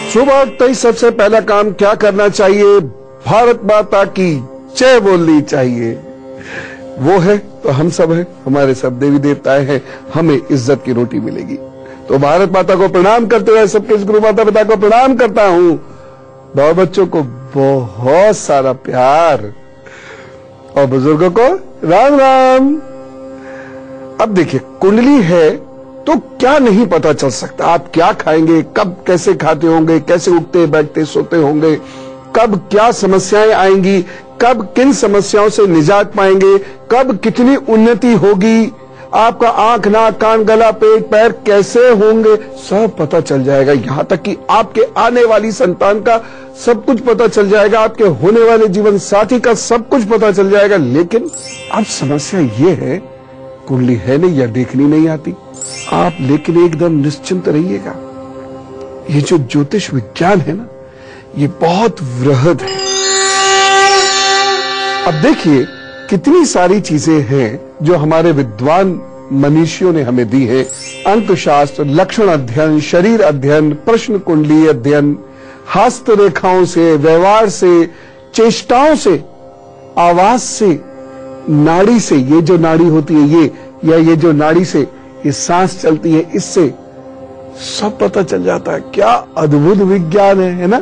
सुबह उठते ही सबसे पहला काम क्या करना चाहिए? भारत माता की जय बोलनी चाहिए। वो है तो हम सब हैं, हमारे सब देवी देवताएं हैं, हमें इज्जत की रोटी मिलेगी। तो भारत माता को प्रणाम करते हुए सबके इस गुरु माता पिता को प्रणाम करता हूं। बाल बच्चों को बहुत सारा प्यार और बुजुर्गों को राम राम। अब देखिए, कुंडली है तो क्या नहीं पता चल सकता? आप क्या खाएंगे, कब कैसे खाते होंगे, कैसे उठते बैठते सोते होंगे, कब क्या समस्याएं आएंगी, कब किन समस्याओं से निजात पाएंगे, कब कितनी उन्नति होगी, आपका आंख नाक कान गला पेट पैर कैसे होंगे, सब पता चल जाएगा। यहां तक कि आपके आने वाली संतान का सब कुछ पता चल जाएगा, आपके होने वाले जीवन साथी का सब कुछ पता चल जाएगा। लेकिन अब समस्या ये है, कुंडली है नहीं या देखनी नहीं आती आप। लेकिन एकदम निश्चिंत रहिएगा, ये जो ज्योतिष विज्ञान है ना, ये बहुत वृहद है। अब देखिए कितनी सारी चीजें हैं जो हमारे विद्वान मनीषियों ने हमें दी है। अंकशास्त्र, लक्षण अध्ययन, शरीर अध्ययन, प्रश्न कुंडली अध्ययन, हस्त रेखाओं से, व्यवहार से, चेष्टाओं से, आवाज से, नाड़ी से, ये जो नाड़ी होती है ये, या ये जो नाड़ी से ये सांस चलती है, इससे सब पता चल जाता है। क्या अद्भुत विज्ञान है ना?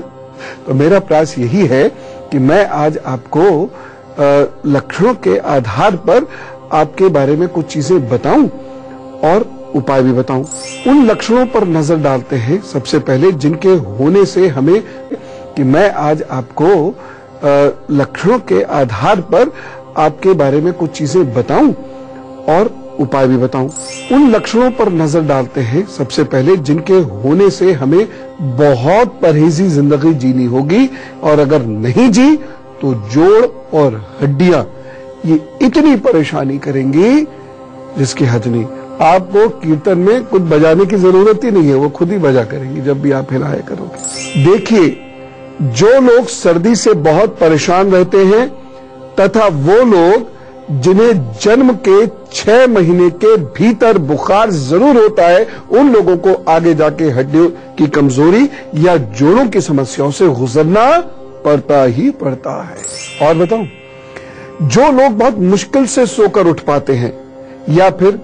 तो मेरा प्रयास यही है कि मैं आज आपको लक्षणों के आधार पर आपके बारे में कुछ चीजें बताऊं और उपाय भी बताऊं। उन लक्षणों पर नजर डालते हैं सबसे पहले जिनके होने से हमें, कि मैं आज आपको लक्षणों के आधार पर आपके बारे में कुछ चीजें बताऊं और उपाय भी बताऊं। उन लक्षणों पर नजर डालते हैं सबसे पहले जिनके होने से हमें बहुत परहेजी जिंदगी जीनी होगी, और अगर नहीं जी तो जोड़ और हड्डियां ये इतनी परेशानी करेंगी जिसकी हद नहीं। आपको कीर्तन में कुछ बजाने की जरूरत ही नहीं है, वो खुद ही बजा करेंगी जब भी आप हिलाया करोगे। देखिए, जो लोग सर्दी से बहुत परेशान रहते हैं तथा वो लोग जिन्हें जन्म के 6 महीने के भीतर बुखार जरूर होता है, उन लोगों को आगे जाके हड्डियों की कमजोरी या जोड़ों की समस्याओं से गुजरना पड़ता ही पड़ता है। और बताऊं, जो लोग बहुत मुश्किल से सोकर उठ पाते हैं या फिर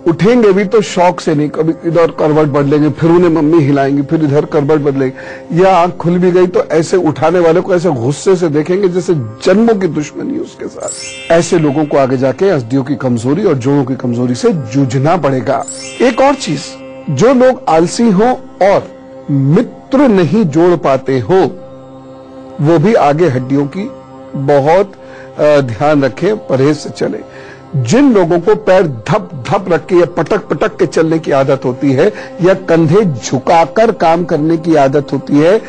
उठेंगे भी तो शौक से नहीं, कभी इधर करवट बदलेंगे, फिर उन्हें मम्मी हिलाएंगी, फिर इधर करवट बदलेंगे, या आंख खुल भी गई तो ऐसे उठाने वाले को ऐसे गुस्से से देखेंगे जैसे जन्मों की दुश्मनी उसके साथ। ऐसे लोगों को आगे जाके हड्डियों की कमजोरी और जोड़ों की कमजोरी से जूझना पड़ेगा। एक और चीज, जो लोग आलसी हो और मित्र नहीं जोड़ पाते हो, वो भी आगे हड्डियों की बहुत ध्यान रखें, परहेज से चले। जिन लोगों को पैर धप धप रख के या पटक पटक के चलने की आदत होती है, या कंधे झुकाकर काम करने की आदत होती है,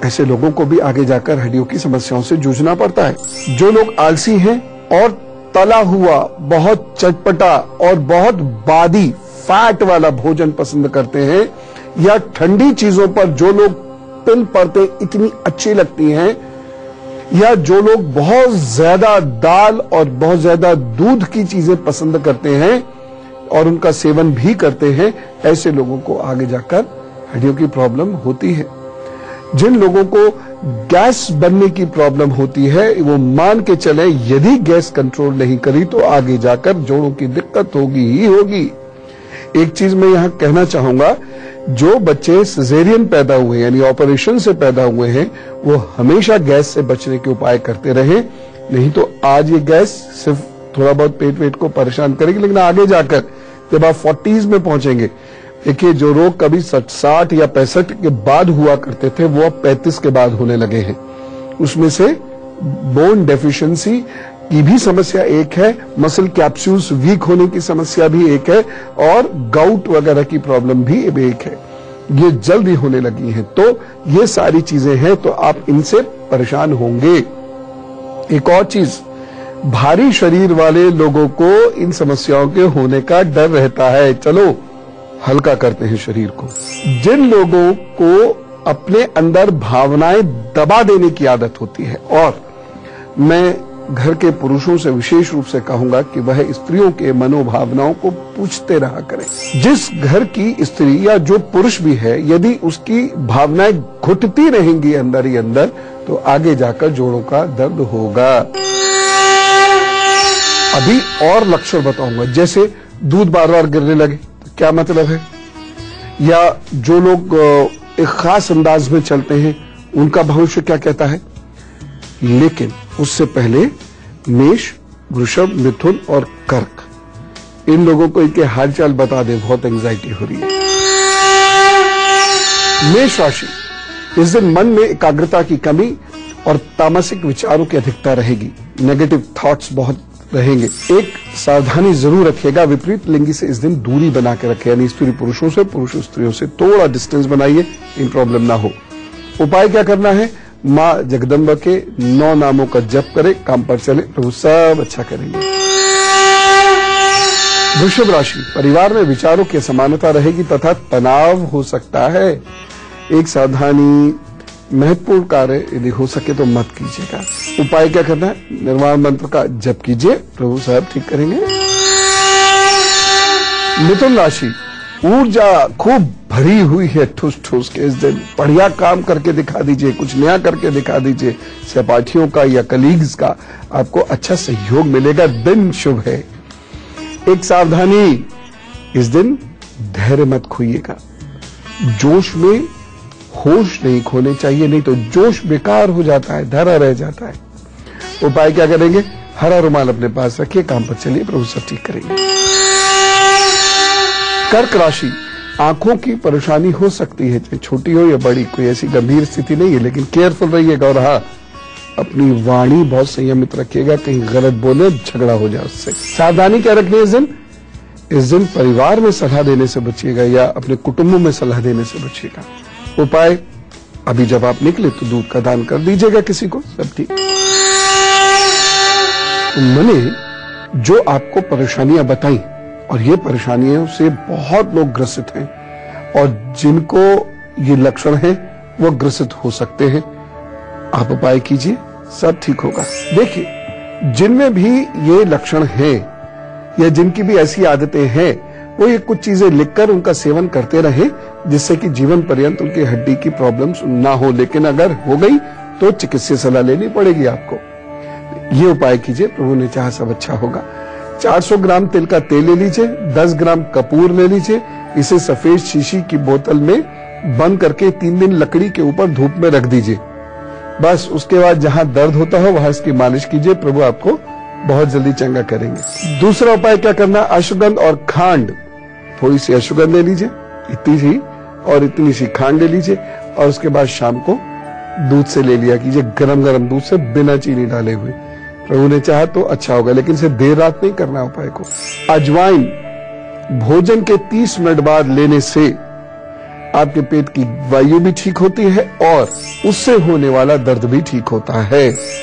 ऐसे लोगों को भी आगे जाकर हड्डियों की समस्याओं से जूझना पड़ता है। जो लोग आलसी हैं और तला हुआ, बहुत चटपटा और बहुत बादी फैट वाला भोजन पसंद करते हैं, या ठंडी चीजों पर जो लोग पिल पड़ते इतनी अच्छी लगती हैं, या जो लोग बहुत ज्यादा दाल और बहुत ज्यादा दूध की चीजें पसंद करते हैं और उनका सेवन भी करते हैं, ऐसे लोगों को आगे जाकर हड्डियों की प्रॉब्लम होती है। जिन लोगों को गैस बनने की प्रॉब्लम होती है, वो मान के चले यदि गैस कंट्रोल नहीं करी तो आगे जाकर जोड़ों की दिक्कत होगी ही होगी। एक चीज मैं यहां कहना चाहूंगा, जो बच्चे सिजेरियन पैदा हुए यानी ऑपरेशन से पैदा हुए हैं, वो हमेशा गैस से बचने के उपाय करते रहे। नहीं तो आज ये गैस सिर्फ थोड़ा बहुत पेट वेट को परेशान करेगी, लेकिन आगे जाकर जब आप 40s में पहुंचेंगे, देखिए जो रोग कभी 60 या 65 के बाद हुआ करते थे, वो अब 35 के बाद होने लगे हैं। उसमें से बोन डेफिशिएंसी की भी समस्या एक है, मसल कैप्सूल्स वीक होने की समस्या भी एक है, और गाउट वगैरह की प्रॉब्लम भी एक है। ये जल्दी होने लगी हैं। तो ये सारी चीजें हैं, तो आप इनसे परेशान होंगे। एक और चीज, भारी शरीर वाले लोगों को इन समस्याओं के होने का डर रहता है। चलो हल्का करते हैं शरीर को। जिन लोगों को अपने अंदर भावनाएं दबा देने की आदत होती है, और मैं घर के पुरुषों से विशेष रूप से कहूंगा कि वह स्त्रियों के मनोभावनाओं को पूछते रहा करें। जिस घर की स्त्री या जो पुरुष भी है, यदि उसकी भावनाएं घुटती रहेंगी अंदर ही अंदर, तो आगे जाकर जोड़ों का दर्द होगा। अभी और लक्षण बताऊंगा, जैसे दूध बार बार गिरने लगे तो क्या मतलब है, या जो लोग एक खास अंदाज में चलते हैं उनका भविष्य क्या कहता है। लेकिन उससे पहले मेष, वृषभ, मिथुन और कर्क, इन लोगों को इनके हालचाल बता दे, बहुत एंजाइटी हो रही है। मेष राशि, इस दिन मन में एकाग्रता की कमी और तामसिक विचारों की अधिकता रहेगी। नेगेटिव थॉट्स बहुत रहेंगे। एक सावधानी जरूर रखिएगा, विपरीत लिंगी से इस दिन दूरी बना के रखें, यानी स्त्री पुरुषों से, पुरुष स्त्रियों से थोड़ा डिस्टेंस बनाइए, इन प्रॉब्लम ना हो। उपाय क्या करना है, मां जगदम्बा के 9 नामों का जप करें, काम पर चले, प्रभु सब अच्छा करेंगे। वृषभ राशि, परिवार में विचारों की असमानता रहेगी तथा तनाव हो सकता है। एक सावधानी, महत्वपूर्ण कार्य यदि हो सके तो मत कीजिएगा। उपाय क्या करना है, निर्वाण मंत्र का जप कीजिए, प्रभु साहब ठीक करेंगे। मिथुन राशि, ऊर्जा खूब भरी हुई है ठूस ठूस के। इस दिन बढ़िया काम करके दिखा दीजिए, कुछ नया करके दिखा दीजिए। सहपाठियों का या कलीग्स का आपको अच्छा सहयोग मिलेगा, दिन शुभ है। एक सावधानी, इस दिन धैर्य मत खोइएगा। जोश में होश नहीं खोने चाहिए, नहीं तो जोश बेकार हो जाता है, धरा रह जाता है। उपाय क्या करेंगे, हरा रुमाल अपने पास रखिए, काम पर चलिए, प्रभु सब ठीक करेंगे। कर्क राशि, आंखों की परेशानी हो सकती है, चाहे छोटी हो या बड़ी, कोई ऐसी गंभीर स्थिति नहीं है, लेकिन केयरफुल रहिएगा। और हाँ, अपनी वाणी बहुत संयमित रखिएगा, कहीं गलत बोले झगड़ा हो जाए उससे। सावधानी क्या रखनी है इस दिन, इस दिन परिवार में सलाह देने से बचिएगा या अपने कुटुंबों में सलाह देने से बचिएगा। उपाय, अभी जब आप निकले तो दूध का दान कर दीजिएगा किसी को, सब ठीक। मैंने जो आपको परेशानियां बताई, और ये परेशानियों से बहुत लोग ग्रसित हैं, और जिनको ये लक्षण हैं वो ग्रसित हो सकते हैं। आप उपाय कीजिए, सब ठीक होगा। देखिए, जिनमें भी ये लक्षण हैं या जिनकी भी ऐसी आदतें हैं, वो ये कुछ चीजें लिखकर उनका सेवन करते रहे, जिससे कि जीवन पर्यंत उनकी हड्डी की प्रॉब्लम्स ना हो। लेकिन अगर हो गई तो चिकित्सीय सलाह लेनी पड़ेगी आपको। ये उपाय कीजिए, प्रभु ने चाहा सब अच्छा होगा। 400 ग्राम तिल का तेल ले लीजिए, 10 ग्राम कपूर ले लीजिए, इसे सफेद शीशी की बोतल में बंद करके 3 दिन लकड़ी के ऊपर धूप में रख दीजिए। बस उसके बाद जहां दर्द होता हो वहां इसकी मालिश कीजिए, प्रभु आपको बहुत जल्दी चंगा करेंगे। दूसरा उपाय क्या करना, अश्वगंध और खांड, थोड़ी सी अश्वगंध ले लीजिए, इतनी सी, और इतनी सी खांड ले लीजिए, और उसके बाद शाम को दूध से ले लिया कीजिए, गरम गरम दूध से, बिना चीनी डाले हुए। प्रभु ने चाहा तो अच्छा होगा, लेकिन इसे देर रात नहीं करना उपाय को। अजवाइन भोजन के 30 मिनट बाद लेने से आपके पेट की वायु भी ठीक होती है और उससे होने वाला दर्द भी ठीक होता है।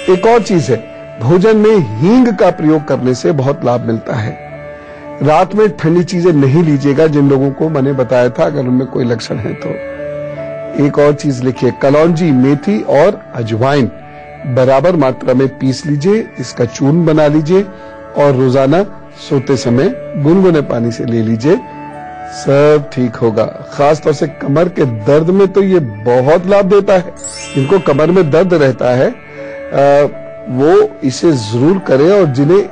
एक और चीज है, भोजन में हींग का प्रयोग करने से बहुत लाभ मिलता है। रात में ठंडी चीजें नहीं लीजिएगा, जिन लोगों को मैंने बताया था, अगर उनमें कोई लक्षण है तो। एक और चीज लिखिए, कलौंजी, मेथी और अजवाइन बराबर मात्रा में पीस लीजिए, इसका चूर्ण बना लीजिए और रोजाना सोते समय गुनगुने पानी से ले लीजिए, सब ठीक होगा। खासतौर से कमर के दर्द में तो ये बहुत लाभ देता है। जिनको कमर में दर्द रहता है वो इसे जरूर करें, और जिन्हें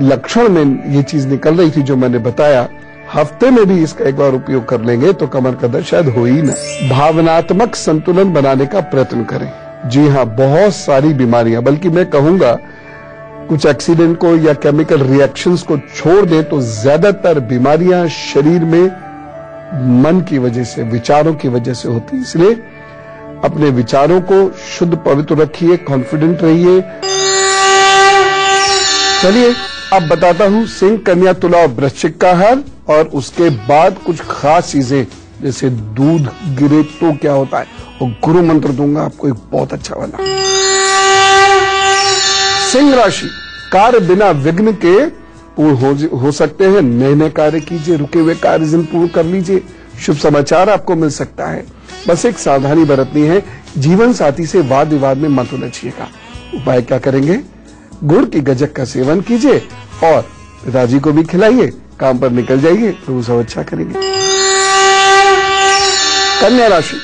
लक्षण में ये चीज निकल रही थी जो मैंने बताया, हफ्ते में भी इसका एक बार उपयोग कर लेंगे तो कमर का दर्द शायद हो ही ना। भावनात्मक संतुलन बनाने का प्रयत्न करें। जी हाँ, बहुत सारी बीमारियां, बल्कि मैं कहूंगा कुछ एक्सीडेंट को या केमिकल रिएक्शंस को छोड़ दें तो ज्यादातर बीमारियां शरीर में मन की वजह से, विचारों की वजह से होती है। इसलिए अपने विचारों को शुद्ध पवित्र रखिए, कॉन्फिडेंट रहिए। चलिए अब बताता हूं सिंह, कन्या, तुला और वृश्चिक का हाल, और उसके बाद कुछ खास चीजें, जैसे दूध गिरे तो क्या होता है, और गुरु मंत्र दूंगा आपको एक बहुत अच्छा वाला। सिंह राशि, कार्य बिना विघ्न के पूर्ण हो सकते हैं। नए नए कार्य कीजिए, रुके हुए कार्य जिन पूर्ण कर लीजिए, शुभ समाचार आपको मिल सकता है। बस एक सावधानी बरतनी है, जीवन साथी से वाद विवाद में मत उलझिएगा। उपाय क्या करेंगे, गुड़ की गज्जक का सेवन कीजिए और पिताजी को भी खिलाइए, काम पर निकल जाइए, प्रभु सब अच्छा करेंगे। कन्या राशि,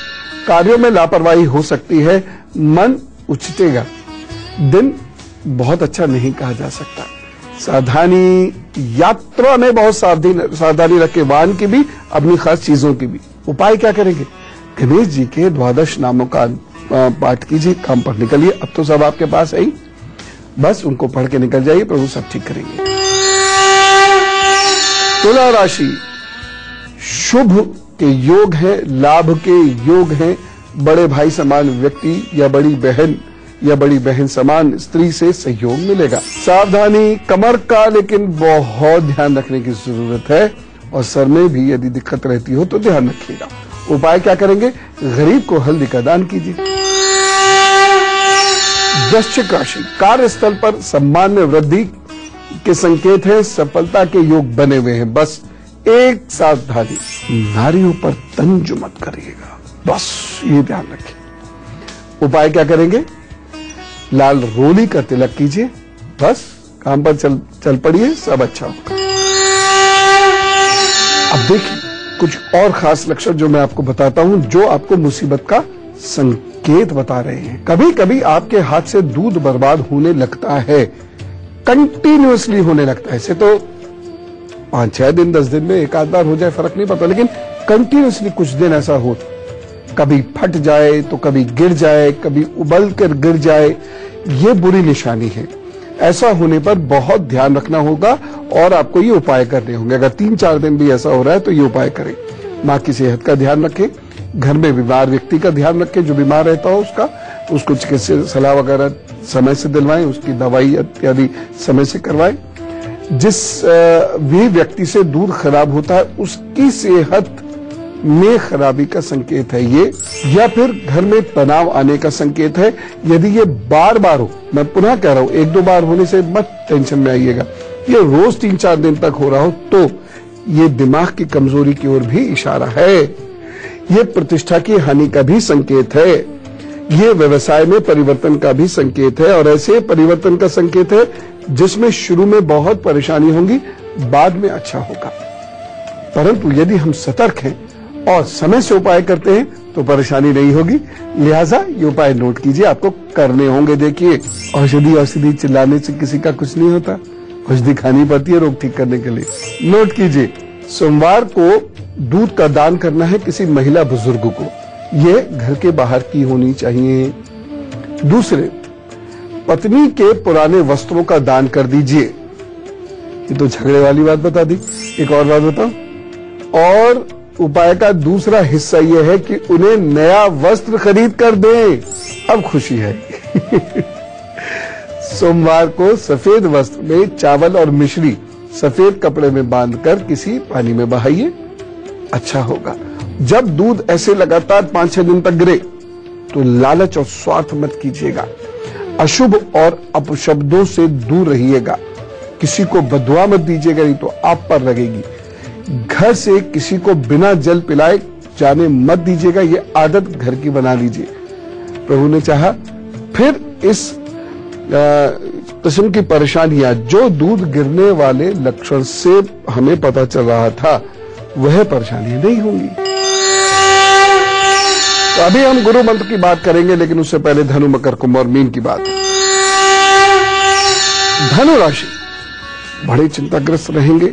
कार्यों में लापरवाही हो सकती है, मन उछटेगा, दिन बहुत अच्छा नहीं कहा जा सकता। सावधानी, यात्रा में बहुत सावधानी रखें, वाहन की भी, अपनी खास चीजों की भी। उपाय क्या करेंगे? गणेश जी के 12 नामों का पाठ कीजिए, काम पर निकलिए। अब तो सब आपके पास है ही, बस उनको पढ़ के निकल जाइए, प्रभु सब ठीक करेंगे। तुला राशि, शुभ के योग है, लाभ के योग हैं। बड़े भाई समान व्यक्ति या बड़ी बहन समान स्त्री से सहयोग मिलेगा। सावधानी, कमर का लेकिन बहुत ध्यान रखने की जरूरत है, और सर में भी यदि दिक्कत रहती हो तो ध्यान रखिएगा। उपाय क्या करेंगे? गरीब को हल्दी का दान कीजिए। वृश्चिक राशि, कार्यस्थल पर सम्मान में वृद्धि के संकेत हैं, सफलता के योग बने हुए हैं। बस एक सावधानी, नारियों पर तंज मत करिएगा, बस ये ध्यान रखिए। उपाय क्या करेंगे? लाल रोली का तिलक कीजिए, बस काम पर चल पड़िए, सब अच्छा होगा। अब देखिए कुछ और खास लक्षण जो मैं आपको बताता हूं, जो आपको मुसीबत का संकेत बता रहे हैं। कभी कभी आपके हाथ से दूध बर्बाद होने लगता है, कंटिन्यूअसली होने लगता है। ऐसे तो 5-6 दिन 10 दिन में एक आध बार हो जाए, फर्क नहीं पड़ता, लेकिन कंटिन्यूअसली कुछ दिन ऐसा हो, कभी फट जाए तो कभी गिर जाए, कभी उबल कर गिर जाए, ये बुरी निशानी है। ऐसा होने पर बहुत ध्यान रखना होगा और आपको ये उपाय करने होंगे। अगर 3-4 दिन भी ऐसा हो रहा है तो ये उपाय करें। माँ की सेहत का ध्यान रखें, घर में बीमार व्यक्ति का ध्यान रखें, जो बीमार रहता हो उसको चिकित्सा सलाह वगैरह समय से दिलवाएं, उसकी दवाई इत्यादि समय से करवाएं। जिस भी व्यक्ति से दूध खराब होता है उसकी सेहत में खराबी का संकेत है ये, या फिर घर में तनाव आने का संकेत है। यदि ये बार बार हो, मैं पुनः कह रहा हूं, 1-2 बार होने से मत टेंशन में आइएगा, ये रोज 3-4 दिन तक हो रहा हो तो ये दिमाग की कमजोरी की ओर भी इशारा है। ये प्रतिष्ठा की हानि का भी संकेत है, ये व्यवसाय में परिवर्तन का भी संकेत है, और ऐसे परिवर्तन का संकेत है जिसमें शुरू में बहुत परेशानी होगी, बाद में अच्छा होगा। परंतु यदि हम सतर्क हैं और समय से उपाय करते हैं तो परेशानी नहीं होगी। लिहाजा ये उपाय नोट कीजिए, आपको करने होंगे। देखिए, औषधि चिल्लाने से किसी का कुछ नहीं होता, औषधि खानी पड़ती है रोग ठीक करने के लिए। नोट कीजिए, सोमवार को दूध का दान करना है किसी महिला बुजुर्ग को, ये घर के बाहर की होनी चाहिए। दूसरे, पत्नी के पुराने वस्त्रों का दान कर दीजिए। ये तो झगड़े वाली बात बता दी, एक और बात बताओ। और उपाय का दूसरा हिस्सा यह है कि उन्हें नया वस्त्र खरीद कर दें, अब खुशी है। सोमवार को सफेद वस्त्र में चावल और मिश्री सफेद कपड़े में बांधकर किसी पानी में बहाइए, अच्छा होगा। जब दूध ऐसे लगातार 5-6 दिन तक गिरे तो लालच और स्वार्थ मत कीजिएगा। अशुभ और अपशब्दों से दूर रहिएगा। किसी को बदुआ मत दीजिएगा, नहीं तो आप पर लगेगी। घर से किसी को बिना जल पिलाए जाने मत दीजिएगा, ये आदत घर की बना लीजिए। प्रभु ने चाहा फिर इस किस्म की परेशानियां, जो दूध गिरने वाले लक्षण से हमें पता चल रहा था, वह परेशानियां नहीं होंगी। तो अभी हम गुरु मंत्र की बात करेंगे, लेकिन उससे पहले धनु, मकर, कुंभ और मीन की बात। धनु राशि, बड़े चिंताग्रस्त रहेंगे,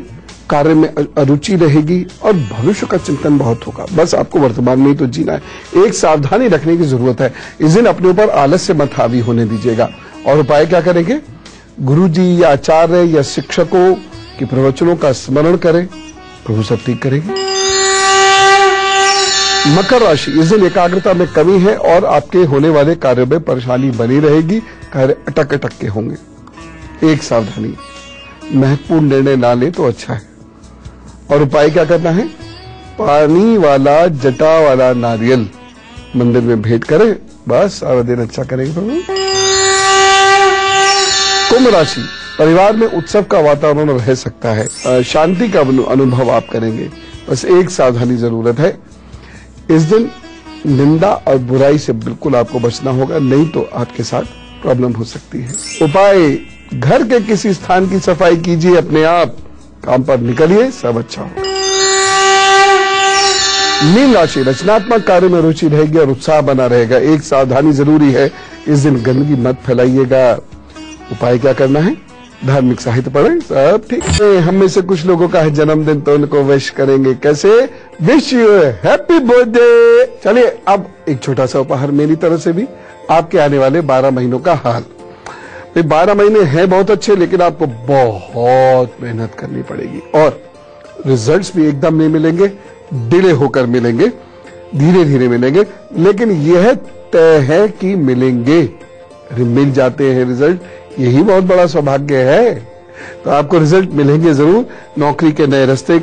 कार्य में अरुचि रहेगी और भविष्य का चिंतन बहुत होगा। बस आपको वर्तमान में ही तो जीना है। एक सावधानी रखने की जरूरत है, इस दिन अपने ऊपर आलस्य मत हावी होने दीजिएगा। और उपाय क्या करेंगे? गुरुजी या आचार्य या शिक्षकों के प्रवचनों का स्मरण करें, प्रभु सब ठीक करेंगे। मकर राशि, इस दिन एकाग्रता में कमी है और आपके होने वाले कार्यों में परेशानी बनी रहेगी, कार्य अटक अटक के होंगे। एक सावधानी, महत्वपूर्ण निर्णय ना ले तो अच्छा है। और उपाय क्या करना है? पानी वाला जटा वाला नारियल मंदिर में भेंट करें, बस सारा दिन अच्छा करेंगे प्रभु। कुंभ राशि, परिवार में उत्सव का वातावरण रह सकता है, शांति का अनुभव आप करेंगे। बस एक सावधानी जरूरत है, इस दिन निंदा और बुराई से बिल्कुल आपको बचना होगा, नहीं तो आपके साथ प्रॉब्लम हो सकती है। उपाय घर के किसी स्थान की सफाई कीजिए, अपने आप काम पर निकलिए, सब अच्छा हो। मीन राशि, रचनात्मक कार्य में रुचि रहेगी और उत्साह बना रहेगा। एक सावधानी जरूरी है, इस दिन गंदगी मत फैलाइएगा। उपाय क्या करना है? धार्मिक साहित्य पढ़ें, सब ठीक है। हम में से कुछ लोगों का है जन्मदिन, तो उनको विश करेंगे। कैसे? Wish you happy birthday. चलिए अब एक छोटा सा उपहार मेरी तरफ से भी, आपके आने वाले 12 महीनों का हाल। 12 महीने हैं बहुत अच्छे, लेकिन आपको बहुत मेहनत करनी पड़ेगी और रिजल्ट्स भी एकदम नहीं मिलेंगे, डिले होकर मिलेंगे, धीरे धीरे मिलेंगे, लेकिन यह तय है कि मिलेंगे। मिल जाते हैं रिजल्ट, यही बहुत बड़ा सौभाग्य है। तो आपको रिजल्ट मिलेंगे जरूर। नौकरी के नए रास्ते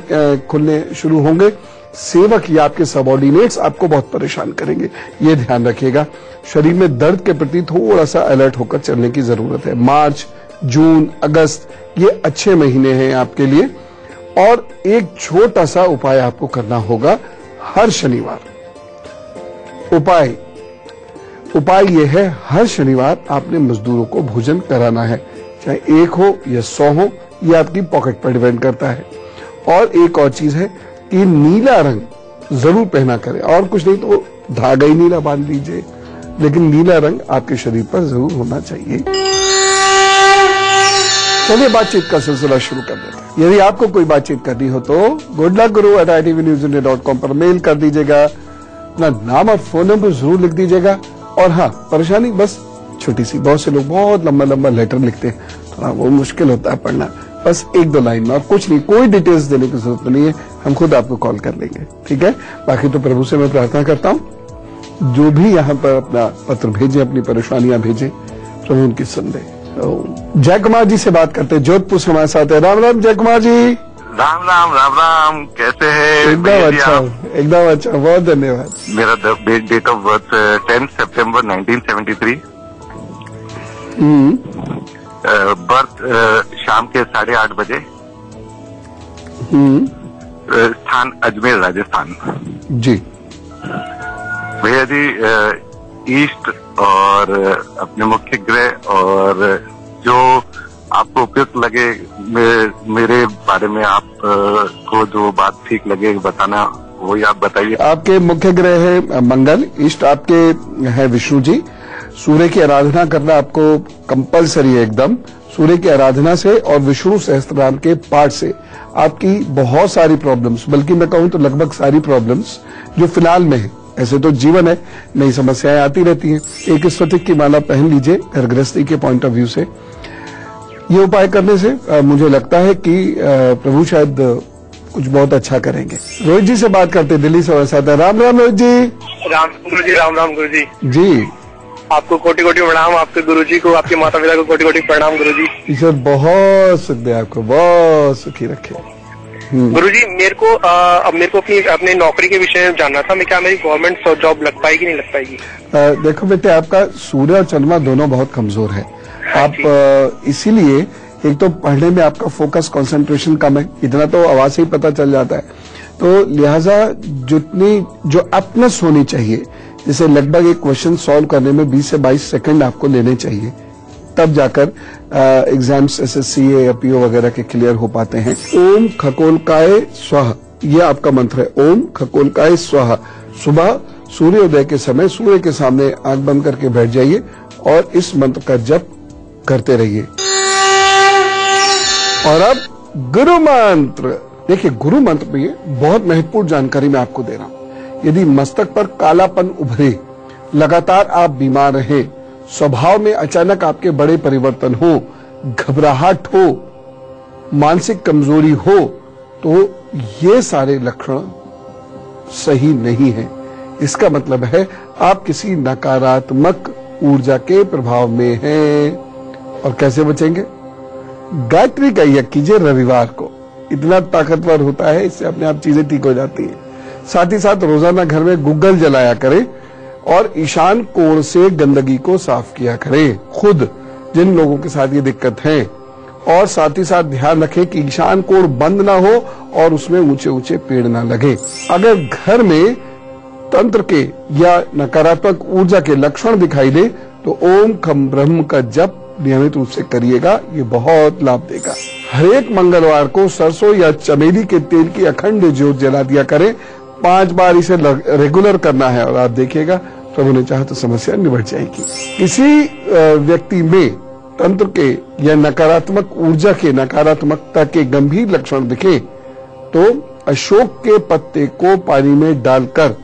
खुलने शुरू होंगे। सेवक या आपके सबऑर्डिनेट्स आपको बहुत परेशान करेंगे, ये ध्यान रखिएगा। शरीर में दर्द के प्रति थोड़ा सा अलर्ट होकर चलने की जरूरत है। मार्च, जून, अगस्त ये अच्छे महीने हैं आपके लिए। और एक छोटा सा उपाय आपको करना होगा हर शनिवार। उपाय यह है, हर शनिवार आपने मजदूरों को भोजन कराना है, चाहे 1 हो या 100 हो, यह आपकी पॉकेट पर डिपेंड करता है। और एक और चीज है कि नीला रंग जरूर पहना करें, और कुछ नहीं तो धागा ही नीला बांध लीजिए, लेकिन नीला रंग आपके शरीर पर जरूर होना चाहिए। चलिए बातचीत का सिलसिला शुरू कर देते हैं। यदि आपको कोई बातचीत करनी हो तो goodluckguru@itvnewsindia.com पर मेल कर दीजिएगा। अपना नाम और फोन नंबर जरूर लिख दीजिएगा। और हाँ, परेशानी बस छोटी सी, बहुत से लोग बहुत लंबा लंबा लेटर लिखते हैं, थोड़ा वो मुश्किल होता है पढ़ना। बस 1-2 लाइन में, और कुछ नहीं, कोई डिटेल्स देने की जरूरत नहीं है, हम खुद आपको कॉल कर लेंगे, ठीक है। बाकी तो प्रभु से मैं प्रार्थना करता हूँ, जो भी यहाँ पर अपना पत्र भेजे, अपनी परेशानियां भेजे, प्रभु उनकी सुन ले। जय कुमार जी से बात करते हैं, जोधपुर से हमारे साथ है। राम राम जय कुमार जी। राम राम राम राम, कैसे हैं? एकदम अच्छा, बहुत धन्यवाद। मेरा डेट ऑफ बर्थ 10 सितंबर 1973। बर्थ शाम के 8:30 बजे। स्थान अजमेर, राजस्थान। जी भैया जी, ईस्ट और अपने मुख्य ग्रह और जो आपको उपयुक्त लगे, मेरे बारे में आप को जो बात ठीक लगे बताना, वही आप बताइए। आपके मुख्य ग्रह है मंगल, ईस्ट आपके है विष्णु जी। सूर्य की आराधना करना आपको कंपलसरी है एकदम। सूर्य की आराधना से और विष्णु सहस्त्रनाम के पाठ से आपकी बहुत सारी प्रॉब्लम्स, बल्कि मैं कहूं तो लगभग सारी प्रॉब्लम्स जो फिलहाल में है, ऐसे तो जीवन है, नई समस्याएं आती रहती हैं। एक स्फटिक की माला पहन लीजिए घर गृहस्थी के पॉइंट ऑफ व्यू से। ये उपाय करने से मुझे लगता है कि प्रभु शायद कुछ बहुत अच्छा करेंगे। रोहित जी से बात करते, दिल्ली से हमारे साथ है। राम राम रोहित जी। राम गुरु जी, राम राम गुरु जी। जी आपको कोटि कोटि प्रणाम, आपके गुरु जी को, आपके माता पिता को कोटि कोटि प्रणाम गुरु जी। ईश्वर बहुत सुख दे, आपको बहुत सुखी रखे। गुरु जी, मेरे को अपने नौकरी के विषय में जानना था। मैं क्या मेरी गवर्नमेंट जॉब लग पाएगी, नहीं लग पाएगी? देखो बेटे, आपका सूर्य और चंद्रमा दोनों बहुत कमजोर है। आप इसीलिए एक तो पढ़ने में आपका फोकस, कंसंट्रेशन कम है, इतना तो आवाज से ही पता चल जाता है। तो लिहाजा जितनी जो अपनेस होनी चाहिए, जैसे लगभग एक क्वेश्चन सॉल्व करने में 20 से 22 सेकंड आपको लेने चाहिए, तब जाकर एग्जाम्स SSC या PO वगैरह के क्लियर हो पाते हैं। ओम खगोलकाय स्वाहा, ये आपका मंत्र है। ओम खगोलकाय स्वाहा। सुबह सूर्योदय के समय सूर्य के सामने आंख बंद करके बैठ जाइए और इस मंत्र का जप करते रहिए। और अब गुरु मंत्र। देखिए, गुरु मंत्र में ये बहुत महत्वपूर्ण जानकारी मैं आपको दे रहा हूं। यदि मस्तक पर कालापन उभरे, लगातार आप बीमार रहे, स्वभाव में अचानक आपके बड़े परिवर्तन हो, घबराहट हो, मानसिक कमजोरी हो, तो ये सारे लक्षण सही नहीं है। इसका मतलब है आप किसी नकारात्मक ऊर्जा के प्रभाव में हैं। और कैसे बचेंगे? गायत्री का यज्ञ कीजिए रविवार को, इतना ताकतवर होता है, इससे अपने आप चीजें ठीक हो जाती हैं। साथ ही साथ रोजाना घर में गुग्गल जलाया करें और ईशान कोण से गंदगी को साफ किया करें, खुद जिन लोगों के साथ ये दिक्कत है। और साथ ही साथ ध्यान रखें कि ईशान कोण बंद ना हो और उसमें ऊंचे ऊंचे पेड़ ना लगे। अगर घर में तंत्र के या नकारात्मक ऊर्जा के लक्षण दिखाई दे तो ओम खम ब्रह्म का जप नियमित रूप से करिएगा, ये बहुत लाभ देगा। हर एक मंगलवार को सरसों या चमेली के तेल की अखंड ज्योत जला दिया करें। 5 बार इसे रेगुलर करना है और आप देखिएगा प्रभु ने चाहा तो समस्या निबट जाएगी। किसी व्यक्ति में तंत्र के या नकारात्मक ऊर्जा के, नकारात्मकता के गंभीर लक्षण दिखे तो अशोक के पत्ते को पानी में डालकर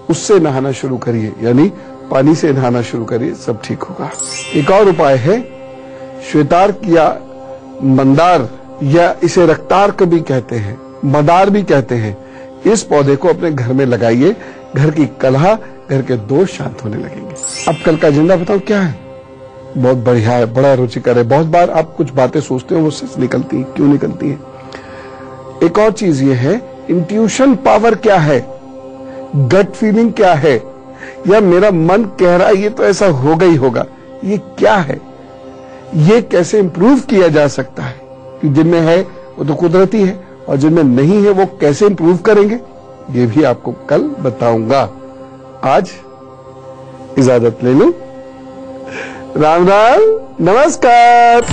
उससे नहाना शुरू करिए, यानी पानी से नहाना शुरू करिए, सब ठीक होगा। एक और उपाय है श्वेतार्क या मंदार, या इसे रक्तार्क भी कहते हैं, मदार भी कहते हैं। इस पौधे को अपने घर में लगाइए, घर की कलह, घर के दोष शांत होने लगेंगे। अब कल का एजेंडा बताओ क्या है? बहुत बढ़िया है, बड़ा रुचिकर है। बहुत बार आप कुछ बातें सोचते हो वो सच निकलती है, क्यों निकलती है? एक और चीज ये है, इंट्यूशन पावर क्या है, गट फीलिंग क्या है, या मेरा मन कह रहा है ये तो ऐसा होगा ही होगा, ये क्या है? ये कैसे इंप्रूव किया जा सकता है? कि जिनमें है वो तो कुदरती है, और जिनमें नहीं है वो कैसे इंप्रूव करेंगे, ये भी आपको कल बताऊंगा। आज इजाजत ले लूं। राम राम, नमस्कार।